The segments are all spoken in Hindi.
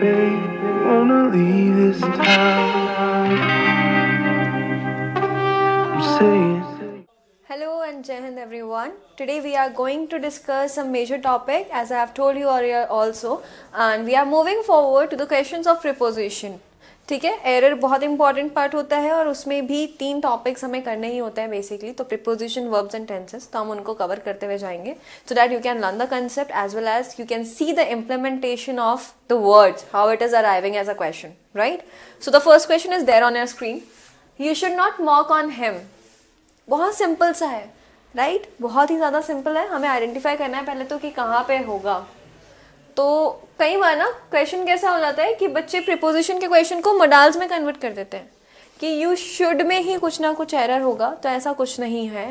babe, wanna leave this town. I'm saying. Hello and Jai Hind everyone. Today we are going to discuss some major topic as I have told you earlier also, and we are moving forward to the questions of preposition. ठीक है, एरर बहुत इंपॉर्टेंट पार्ट होता है और उसमें भी 3 टॉपिक्स हमें करने ही होते हैं बेसिकली. तो प्रीपोजिशन, वर्ब्स एंड टेंसेस, तो हम उनको कवर करते हुए जाएंगे so that you can learn the concept as well as you can see the implementation of the words, how it is arriving as a question, right. So the first question is there on your screen. You should not mock on him. बहुत सिंपल सा है, राइट बहुत ही ज़्यादा सिंपल है. हमें आइडेंटिफाई करना है पहले तो कि कहाँ पे होगा. तो कई बार ना क्वेश्चन कैसा हो जाता है कि बच्चे प्रीपोजिशन के क्वेश्चन को मोडाल्स में कन्वर्ट कर देते हैं कि यू शुड में ही कुछ ना कुछ एरर होगा. तो ऐसा कुछ नहीं है.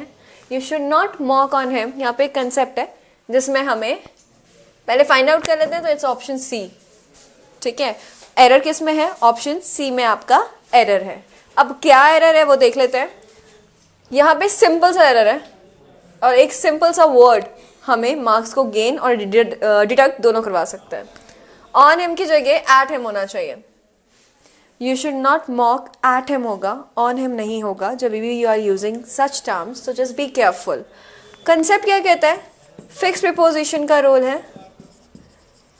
You should not mock on him, यहाँ पे एक कंसेप्ट है जिसमें हमें पहले फाइंड आउट कर लेते हैं. तो इट्स ऑप्शन सी. ठीक है, एरर किस में है? ऑप्शन सी में आपका एरर है. अब क्या एरर है वो देख लेते हैं. यहाँ पे सिंपल सा एरर है और एक सिंपल सा वर्ड हमें मार्क्स को गेन और डिडक्ट दोनों करवा सकता है. ऑन हिम की जगह एट हिम होना चाहिए. You should not mock at him होगा, ऑन हिम नहीं होगा जब भी you are using such terms. तो जस्ट बी केयरफुल. कंसेप्ट क्या कहता है? फिक्स प्रीपोजिशन का रोल है.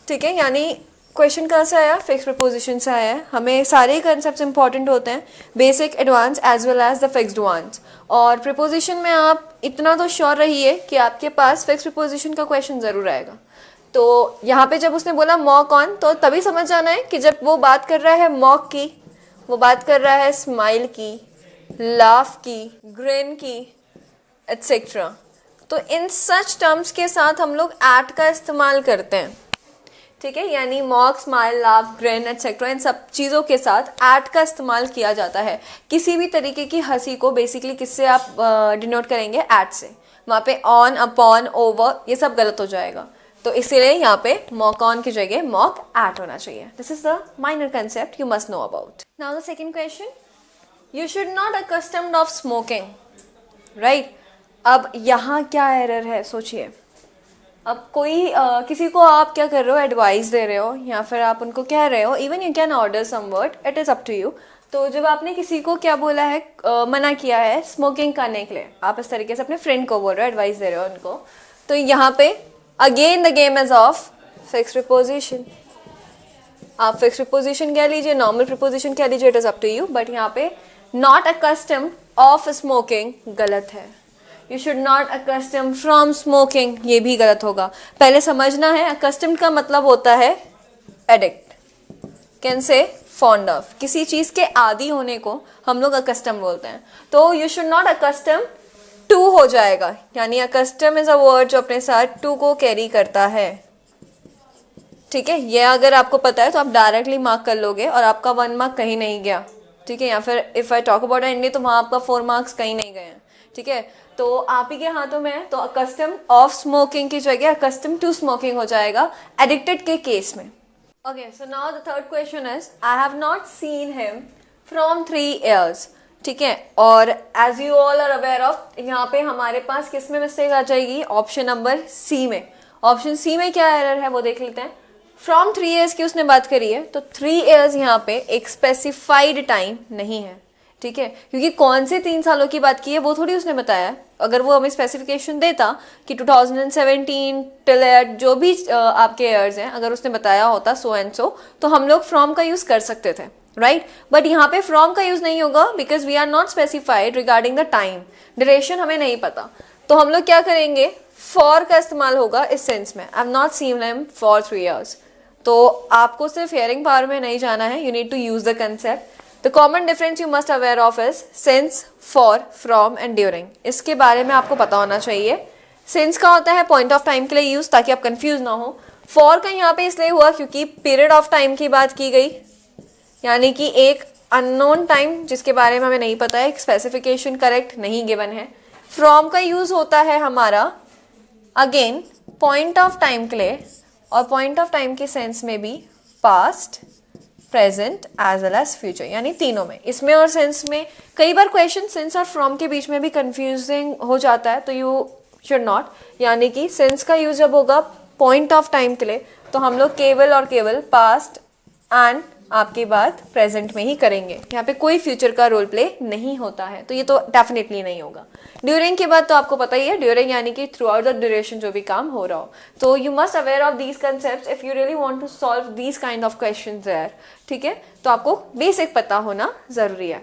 ठीक है, यानी क्वेश्चन कहाँ से आया? फिक्स प्रीपोजिशन से आया है. हमें सारे कंसेप्ट्स इंपॉर्टेंट होते हैं, basic, advance as well as the fixed ones. और प्रीपोजिशन में आप इतना तो श्योर रहिए कि आपके पास फिक्स प्रीपोजिशन का क्वेश्चन ज़रूर आएगा. तो यहाँ पे जब उसने बोला मॉक ऑन, तो तभी समझ जाना है कि जब वो बात कर रहा है मॉक की, वो बात कर रहा है स्माइल की, लाफ की, ग्रिन की, एट्सेट्रा. तो इन सच टर्म्स के साथ हम लोग एट का इस्तेमाल करते हैं. ठीक है, यानी mock, smile, laugh, grin etcetera, इन सब चीज़ों के साथ एट का इस्तेमाल किया जाता है. किसी भी तरीके की हंसी को बेसिकली किससे आप डिनोट करेंगे? एट से. वहाँ पे ऑन, अपॉन, ओवर ये सब गलत हो जाएगा. तो इसीलिए यहाँ पे मॉक ऑन की जगह मॉक एट होना चाहिए. This is the minor concept you must know about. Now the second question. You should not accustomed of smoking, right. अब यहाँ क्या एरर है सोचिए. अब कोई किसी को आप क्या कर रहे हो? एडवाइस दे रहे हो या फिर आप उनको कह रहे हो. Even you can order some word, it is up to you. तो जब आपने किसी को क्या बोला है, मना किया है स्मोकिंग करने के लिए, आप इस तरीके से अपने फ्रेंड को बोल रहे हो, एडवाइस दे रहे हो उनको. तो यहाँ पे again the game is of fix preposition. आप फिक्स प्रीपोजिशन कह लीजिए, नॉर्मल प्रीपोजिशन कह लीजिए, it is up to you. But यहाँ पे नॉट अकस्टम्ड ऑफ स्मोकिंग गलत है. You should not accustom from smoking, ये भी गलत होगा. पहले समझना है, अकस्टम्ड का मतलब होता है addict, can say fond of. किसी चीज़ के आदी होने को हम लोग अकस्टम बोलते हैं. तो you should not accustom to हो जाएगा, यानी अकस्टम इज अ वर्ड जो अपने साथ टू को कैरी करता है. ठीक है, ये अगर आपको पता है तो आप डायरेक्टली मार्क कर लोगे और आपका 1 मार्क कहीं नहीं गया. ठीक है, या फिर if I talk about India तो वहाँ आपका 4 मार्क्स कहीं नहीं गए हैं. ठीक है, तो आप ही के हाथों में है. तो अकस्टम ऑफ स्मोकिंग की जगह अकस्टम टू स्मोकिंग हो जाएगा एडिक्टेड के केस में. Okay, so now the third question is I have not seen him from 3 years. ठीक है, और as you all are aware of, यहाँ पे हमारे पास किस में मिस्टेक आ जाएगी? ऑप्शन नंबर सी में. ऑप्शन सी में क्या एरर है वो देख लेते हैं. फ्रॉम 3 years की उसने बात करी है, तो 3 years यहाँ पे एक स्पेसिफाइड टाइम नहीं है. ठीक है, क्योंकि कौन से 3 सालों की बात की है वो थोड़ी उसने बताया है. अगर वो हमें स्पेसिफिकेशन देता कि 2017 टिल जो भी आपके ईयर्स हैं, अगर उसने बताया होता सो एंड सो, तो हम लोग फ्रॉम का यूज़ कर सकते थे, राइट. बट यहाँ पे फ्रॉम का यूज़ नहीं होगा because we are not specified regarding the time. Duration हमें नहीं पता. तो हम लोग क्या करेंगे? फॉर का इस्तेमाल होगा इस सेंस में. आई have not seen him for 3 years. तो आपको सिर्फ हियरिंग पावर में नहीं जाना है, you need to use the concept. The common difference you must aware of is since, for, from and during. इसके बारे में आपको पता होना चाहिए. सिंस का होता है पॉइंट ऑफ टाइम के लिए यूज, ताकि आप कंफ्यूज ना हो. फॉर का यहाँ पे इसलिए हुआ क्योंकि पीरियड ऑफ टाइम की बात की गई, यानी कि एक अननोन टाइम जिसके बारे में हमें नहीं पता है, एक स्पेसिफिकेशन करेक्ट नहीं गिवन है. फ्रॉम का यूज होता है हमारा अगेन पॉइंट ऑफ टाइम के लिए, और पॉइंट ऑफ टाइम के सेंस में भी past, present as well as future, यानी तीनों में. इसमें और सेंस में कई बार क्वेश्चन सेंस और फ्रॉम के बीच में भी कंफ्यूजिंग हो जाता है. तो यू शुड नॉट, यानी कि सेंस का यूज जब होगा पॉइंट ऑफ टाइम के लिए, तो हम लोग केवल और केवल पास्ट एंड आपकी बात प्रेजेंट में ही करेंगे। यहाँ पे कोई फ्यूचर का रोल प्ले नहीं होता है, तो ये तो डेफिनेटली नहीं होगा। ड्यूरिंग के बाद तो आपको पता ही है, ड्यूरिंग यानी कि थ्रू आउट द ड्यूरेशन जो भी काम हो रहा हो। तो you must aware of these concept if you really want to solve these kind of questions there. ठीक है, तो आपको बेसिक पता होना जरूरी है।